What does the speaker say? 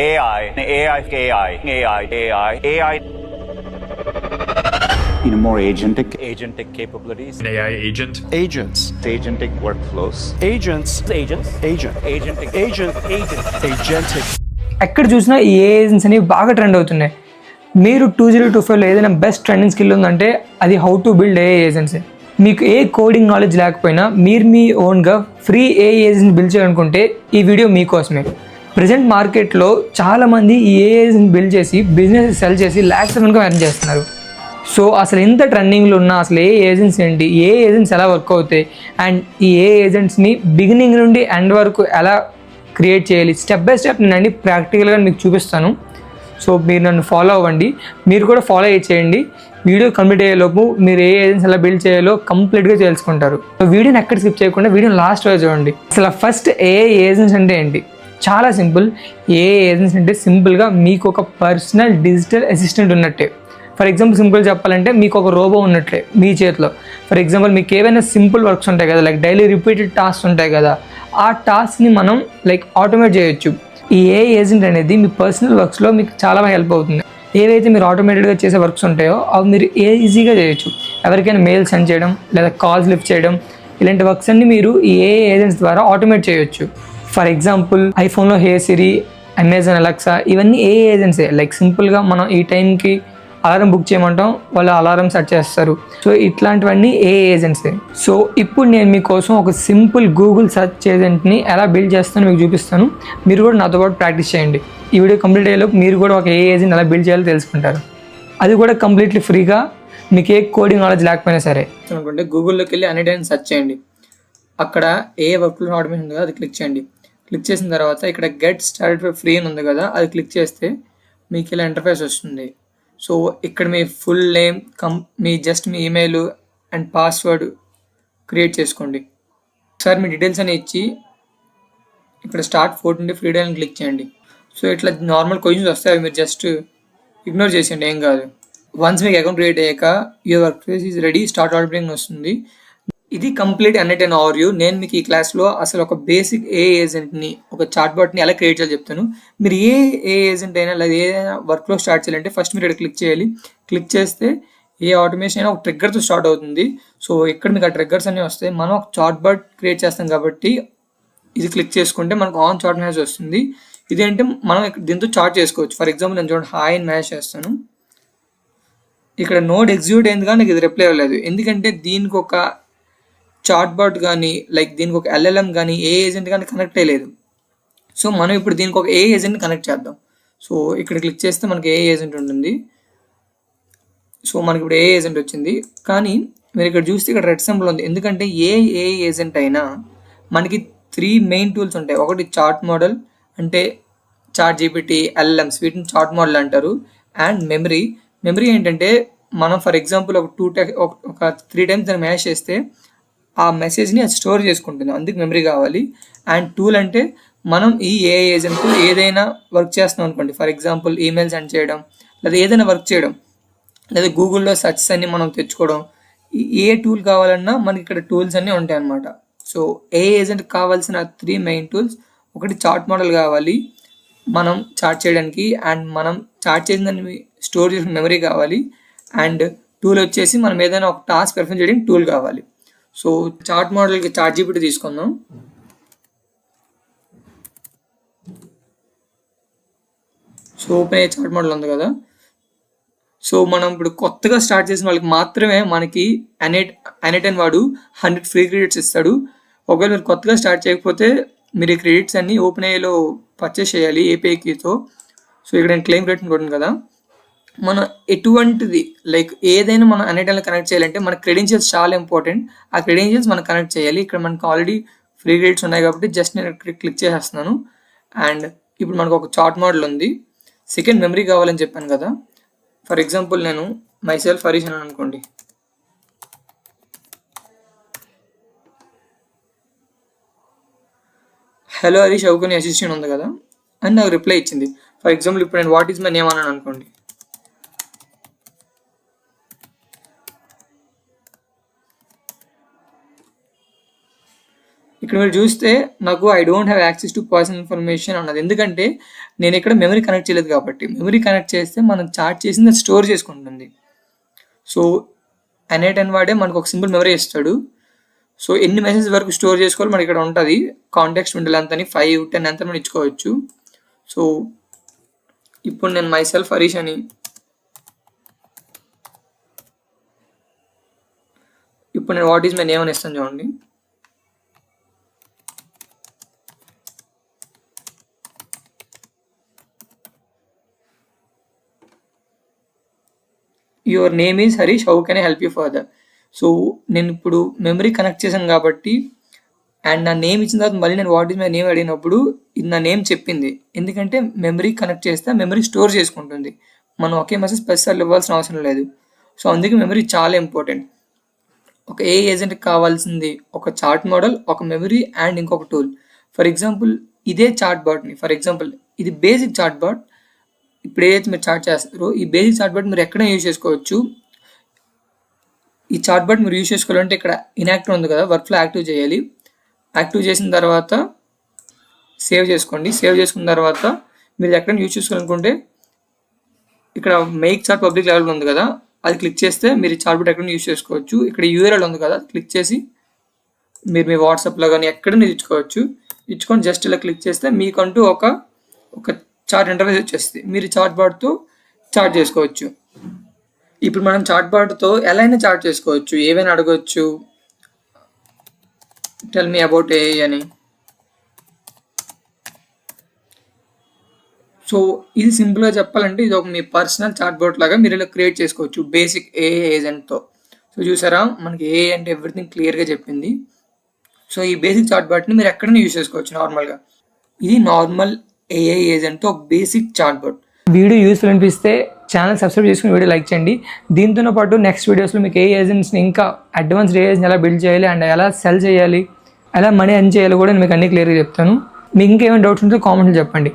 AI, AI, AI, AI, AI, AI. More agentic capabilities. An AI agent. Agents. Agentic workflows. Agents. Agentic. Agentic. ఎక్కడ చూసినా ఈ agents అనేవి బాగా trend అవుతున్నాయి. మీరు 2025లో ఏదైనా బెస్ట్ ట్రెండింగ్ స్కిల్ ఉందంటే అది how to build AI agents. మీకు ఏ కోడింగ్ నాలెడ్జ్ లేకపోయినా మీరు మీ ఓన్గా ఫ్రీ ఏఐ ఏజెంట్ బిల్డ్ చేయాలనుకుంటే ఈ వీడియో మీకోసమే. ప్రజెంట్ మార్కెట్లో చాలామంది ఈ ఏఐ ఏజెంట్ బిల్డ్ చేసి బిజినెస్ సెల్ చేసి ల్యాక్స్ ఆఫ్ ఇన్కమ్ ఎర్న్ చేస్తున్నారు. సో అసలు ఎంత ట్రెండింగ్లో ఉన్న అసలు ఏ ఏజెంట్స్ ఏంటి, ఏ ఏజెంట్స్ ఎలా వర్క్ అవుతాయి, అండ్ ఈ ఏ ఏజెంట్స్ని బిగినింగ్ నుండి ఎండ్ వరకు ఎలా క్రియేట్ చేయాలి, స్టెప్ బై స్టెప్ నేను అన్ని ప్రాక్టికల్గా మీకు చూపిస్తాను. సో మీరు నన్ను ఫాలో అవ్వండి, మీరు కూడా ఫాలో చేయండి. వీడియో కంప్లీట్ అయ్యేలోపు మీరు ఏ ఏజెంట్స్ ఎలా బిల్డ్ చేయాలో కంప్లీట్గా తెలుసుకుంటారు. సో వీడియోని ఎక్కడ స్కిప్ చేయకుండా వీడియోని లాస్ట్ వరకు చూడండి. అసలు ఫస్ట్ ఏ ఏజెంట్స్ అంటే ఏంటి? చాలా సింపుల్. ఏ ఏజెంట్స్ అంటే సింపుల్గా మీకు ఒక పర్సనల్ డిజిటల్ అసిస్టెంట్ ఉన్నట్టే. ఫర్ ఎగ్జాంపుల్ సింపుల్ చెప్పాలంటే మీకు ఒక రోబో ఉన్నట్లే మీ చేతిలో. ఫర్ ఎగ్జాంపుల్ మీకు ఏవైనా సింపుల్ వర్క్స్ ఉంటాయి కదా, లైక్ డైలీ రిపీటెడ్ టాస్క్స్ ఉంటాయి కదా, ఆ టాస్క్ని మనం లైక్ ఆటోమేట్ చేయొచ్చు. ఈ ఏ ఏజెంట్ అనేది మీ పర్సనల్ వర్క్స్లో మీకు చాలా హెల్ప్ అవుతుంది. ఏవైతే మీరు ఆటోమేటెడ్గా చేసే వర్క్స్ ఉంటాయో అవి మీరు ఈజీగా చేయొచ్చు. ఎవరికైనా మెయిల్ సెండ్ చేయడం లేదా కాల్స్ లిఫ్ట్ చేయడం, ఇలాంటి వర్క్స్ అన్ని మీరు ఈ ఏ ఏజెంట్స్ ద్వారా ఆటోమేట్ చేయొచ్చు. ఫర్ ఎగ్జాంపుల్ ఐఫోన్లో హే సిరి, అమెజాన్ అలెక్సా, ఇవన్నీ ఏ ఏజెంట్సే. లైక్ సింపుల్గా మనం ఈ టైంకి అలారం బుక్ చేయమంటాం, వాళ్ళు అలారం సెట్ చేస్తారు. సో ఇట్లాంటివన్నీ ఏ ఏజెంట్సే. సో ఇప్పుడు నేను మీకోసం ఒక సింపుల్ గూగుల్ సెర్చ్ ఏజెంట్ని ఎలా బిల్డ్ చేస్తానో మీకు చూపిస్తాను. మీరు కూడా నాతో పాటు ప్రాక్టీస్ చేయండి. ఈ వీడియో కంప్లీట్ అయ్యేలోపు మీరు కూడా ఒక ఏ ఏజెంట్ ఎలా బిల్డ్ చేయాలో తెలుసుకుంటారు. అది కూడా కంప్లీట్లీ ఫ్రీగా, మీకు ఏ కోడింగ్ నాలెడ్జ్ లేకపోయినా సరే. అనుకుంటే గూగుల్లోకి వెళ్ళి అన్ని టైం సెర్చ్ చేయండి. అక్కడ ఏ వర్క్లో ఆటోమేషన్ ఉంది కదా, అది క్లిక్ చేయండి. క్లిక్ చేసిన తర్వాత ఇక్కడ గెట్ స్టార్టెడ్ ఫర్ ఫ్రీ అని ఉంది కదా, అది క్లిక్ చేస్తే మీకు ఇలా ఇంటర్ఫేస్ వస్తుంది. సో ఇక్కడ మీ ఫుల్ నేమ్ మీ ఈమెయిల్ అండ్ పాస్వర్డ్ క్రియేట్ చేసుకోండి. ఒకసారి మీ డీటెయిల్స్ అని ఇచ్చి ఇక్కడ స్టార్ట్ 14 ఫ్రీ డే అని క్లిక్ చేయండి. సో ఇట్లా నార్మల్ క్వశ్చన్స్ వస్తాయి, అవి మీరు జస్ట్ ఇగ్నోర్ చేసేయండి, ఏం కాదు. వన్స్ మీకు అకౌంట్ క్రియేట్ అయ్యాక your work place is ready, start ordering వస్తుంది. ఇది కంప్లీట్ N10 ఓవర్వ్యూ. నేను మీకు ఈ క్లాస్లో అసలు ఒక బేసిక్ ఏ ఏజెంట్ని, ఒక చాట్ బాట్ని ఎలా క్రియేట్ చేయాలో చెప్తాను. మీరు ఏ ఏజెంట్ అయినా లేదా ఏదైనా వర్క్లో స్టార్ట్ చేయాలంటే ఫస్ట్ మీరు ఇక్కడ క్లిక్ చేయాలి. క్లిక్ చేస్తే ఏ ఆటోమేషన్ అయినా ఒక ట్రిగ్గర్తో స్టార్ట్ అవుతుంది. సో ఇక్కడ మీకు ఆ ట్రిగ్గర్స్ అన్నీ వస్తాయి. మనం ఒక చాట్ బాట్ క్రియేట్ చేస్తాం కాబట్టి ఇది క్లిక్ చేసుకుంటే మనకు ఆన్ చాట్ మ్యాచ్ వస్తుంది. ఇదేంటే మనం దీంతో చాట్ చేసుకోవచ్చు. ఫర్ ఎగ్జాంపుల్ నేను చూడండి హాయ్ అని మ్యాచ్ చేస్తాను. ఇక్కడ నోడ్ ఎగ్జిక్యూట్ అయింది కానీ నాకు ఇది రిప్లై అవ్వలేదు, ఎందుకంటే దీనికి ఒక చాట్ బాట్ కానీ లైక్ దీనికి ఒక LLM కానీ ఏ ఏజెంట్ కానీ కనెక్ట్ అయ్యలేదు. సో మనం ఇప్పుడు దీనికి ఒక ఏ ఏజెంట్ని కనెక్ట్ చేద్దాం. సో ఇక్కడ క్లిక్ చేస్తే మనకి ఏ ఏజెంట్ ఉంటుంది. సో మనకి ఇప్పుడు ఏ ఏజెంట్ వచ్చింది. కానీ మీరు ఇక్కడ చూస్తే ఇక్కడ రెడ్ సింబల్ ఉంది, ఎందుకంటే ఏ ఏజెంట్ అయినా మనకి 3 మెయిన్ టూల్స్ ఉంటాయి. ఒకటి చాట్ మోడల్, అంటే చాట్ GPT, LLMs, వీటిని చాట్ మోడల్ అంటారు. అండ్ మెమరీ ఏంటంటే మనం ఫర్ ఎగ్జాంపుల్ ఒక 3 టైమ్స్ దాన్ని మ్యాచ్ చేస్తే ఆ మెసేజ్ని అది స్టోర్ చేసుకుంటుంది, అందుకు మెమరీ కావాలి. అండ్ టూల్ అంటే మనం ఈ ఏ ఏజెంట్ ఏదైనా వర్క్ చేస్తున్నాం అనుకోండి, ఫర్ ఎగ్జాంపుల్ ఈమెయిల్ సెండ్ చేయడం లేదా ఏదైనా వర్క్ చేయడం లేదా గూగుల్లో సెర్చ్ అన్ని మనం తెచ్చుకోవడం, ఏ టూల్ కావాలన్నా మనకి ఇక్కడ టూల్స్ అన్నీ ఉంటాయి అన్నమాట. సో ఏ ఏజెంట్ కావాల్సిన 3 మెయిన్ టూల్స్, ఒకటి చాట్ మోడల్ కావాలి మనం చాట్ చేయడానికి, అండ్ మనం చాట్ చేసిన స్టోర్ చేసిన మెమరీ కావాలి, అండ్ టూల్ వచ్చేసి మనం ఏదైనా ఒక టాస్క్ పెర్ఫామ్ చేయడానికి టూల్ కావాలి. సో చాట్ మోడల్కి చాట్ GPT తీసుకుందాం. సో ఓపెన్ అయ్యే చాట్ మోడల్ ఉంది కదా. సో మనం ఇప్పుడు కొత్తగా స్టార్ట్ చేసిన వాళ్ళకి మాత్రమే మనకి N10 వాడు 100 ఫ్రీ క్రెడిట్స్ ఇస్తాడు. ఒకవేళ మీరు కొత్తగా స్టార్ట్ చేయకపోతే మీరు ఈ క్రెడిట్స్ అన్ని ఓపెన్ అయ్యేలో పర్చేస్ చేయాలి API కీతో. సో ఇక్కడ నేను క్లెయిమ్ క్రెడిట్ కొట్టాను కదా. మనం ఎటువంటిది లైక్ ఏదైనా మనం N10లో కనెక్ట్ చేయాలంటే మన క్రెడెన్షియల్స్ చాలా ఇంపార్టెంట్. ఆ క్రెడెన్షియల్స్ మనం కనెక్ట్ చేయాలి. ఇక్కడ మనకు ఆల్రెడీ ఫ్రీ క్రెడిట్స్ ఉన్నాయి కాబట్టి జస్ట్ నేను క్లిక్ చేసేస్తున్నాను. అండ్ ఇప్పుడు మనకు ఒక చాట్ మోడల్ ఉంది. సెకండ్ మెమరీ కావాలని చెప్పాను కదా. ఫర్ ఎగ్జాంపుల్ నేను మైసెల్ఫ్ హరీష్ అని అనుకోండి. హలో హరీష్ అవుకొని అసిస్టెంట్ ఉంది కదా అని నాకు రిప్లై ఇచ్చింది. ఫర్ ఎగ్జాంపుల్ ఇప్పుడు నేను వాట్ ఈజ్ మై నేమ్ అన్నాను అనుకోండి. ఇక్కడ మీరు చూస్తే నాకు I don't have access to personal information అన్నది. ఎందుకంటే నేను ఇక్కడ మెమరీ కనెక్ట్ చేయలేదు కాబట్టి. మెమరీ కనెక్ట్ చేస్తే మనం చాట్ చేసింది స్టోర్ చేసుకుంటుంది. సో N8N వాడే మనకు ఒక సింపుల్ మెమరీ ఇస్తాడు. సో ఎన్ని మెసేజ్ వరకు స్టోర్ చేసుకోవాలి మనకి ఇక్కడ ఉంటుంది. కాంటాక్ట్స్ విండోలు ఎంత అని 5, 10 ఎంత మనం ఇచ్చుకోవచ్చు. సో ఇప్పుడు నేను మై సెల్ఫ్ హరీష్ అని ఇప్పుడు నేను వాట్ ఈజ్ మై నేమ్ అని ఇస్తాను చూడండి. Your name is Harish, how can I help you further. So నేను ఇప్పుడు మెమరీ కనెక్ట్ చేశాను కాబట్టి అండ్ నా నేమ్ ఇచ్చిన తర్వాత మళ్ళీ నేను వాట్ ఈజ్ మై నేమ్ అడిగినప్పుడు ఇది నా నేమ్ చెప్పింది. ఎందుకంటే మెమరీ కనెక్ట్ చేస్తే మెమరీ స్టోర్ చేసుకుంటుంది. మనం ఒకే మెసేజ్ 10 సార్లు ఇవ్వాల్సిన అవసరం లేదు. సో అందుకే మెమరీ చాలా ఇంపార్టెంట్. ఒక ఏ ఏజెంట్కి కావాల్సింది ఒక చార్ట్ మోడల్, ఒక మెమరీ అండ్ ఇంకొక టూల్. ఫర్ ఎగ్జాంపుల్ ఇదే చార్ట్ బాట్ని, ఫర్ ఎగ్జాంపుల్ ఇది బేసిక్ చార్ట్ బాట్. ఇప్పుడు ఏదైతే మీరు చార్ట్ చేస్తారో ఈ బేసిక్ చార్ట్ బాట్ మీరు ఎక్కడైనా యూజ్ చేసుకోవచ్చు. ఈ చార్ట్ బాట్ మీరు యూజ్ చేసుకోవాలంటే ఇక్కడ ఇన్యాక్టివ్ ఉంది కదా, వర్క్ ఫ్లో యాక్టివ్ చేయాలి. యాక్టివ్ చేసిన తర్వాత సేవ్ చేసుకోండి. సేవ్ చేసుకున్న తర్వాత మీరు ఎక్కడైనా యూజ్ చేసుకోవాలనుకుంటే ఇక్కడ మేక్ చార్ట్ పబ్లిక్ లెవెల్ ఉంది కదా, అది క్లిక్ చేస్తే మీరు చార్ట్ బాట్ ఎక్కడైనా యూజ్ చేసుకోవచ్చు. ఇక్కడ URL ఉంది కదా, క్లిక్ చేసి మీరు మీ వాట్సాప్లో కానీ ఎక్కడైనా ఇచ్చుకోవచ్చు. ఇచ్చుకొని జస్ట్ ఇలా క్లిక్ చేస్తే మీకంటూ ఒక చార్ట్ ఇంటర్ఫేస్ వచ్చేస్తుంది. మీరు చార్ట్ బాట్తో చార్ట్ చేసుకోవచ్చు. ఇప్పుడు మనం చార్ట్ బాట్తో ఎలా అయినా చార్ట్ చేసుకోవచ్చు. ఏవైనా అడగవచ్చు, టెల్ మీ అబౌట్ AI అని. సో ఇది సింపుల్గా చెప్పాలంటే ఇది ఒక మీ పర్సనల్ చార్ట్ బోర్డ్ లాగా మీరు ఇలా క్రియేట్ చేసుకోవచ్చు బేసిక్ AI ఏజెంట్తో. సో చూసారా మనకి AI అంటే ఎవ్రీథింగ్ క్లియర్గా చెప్పింది. సో ఈ బేసిక్ చార్ట్ బోర్డ్ని మీరు ఎక్కడైనా యూజ్ చేసుకోవచ్చు నార్మల్గా. ఇది నార్మల్ AI ఏజెంట్తో ఒక basic chart board. Video useful అనిపిస్తే ఛానల్ సబ్స్క్రైబ్ చేసుకుని వీడియో లైక్ చేయండి. దీంతో పాటు నెక్స్ట్ వీడియోస్లో మీకు AI ఏజెంట్స్ని ఇంకా అడ్వాన్స్డ్ AI ఏజెంట్ని ఎలా బిల్డ్ చేయాలి అండ్ ఎలా సెల్ చేయాలి, ఎలా మనీ ఎర్న్ చేయాలో కూడా నేను మీకు అన్ని క్లియర్గా చెప్తాను. మీకు ఇంకా ఏమైనా డౌట్స్ ఉంటే కామెంట్లో చెప్పండి.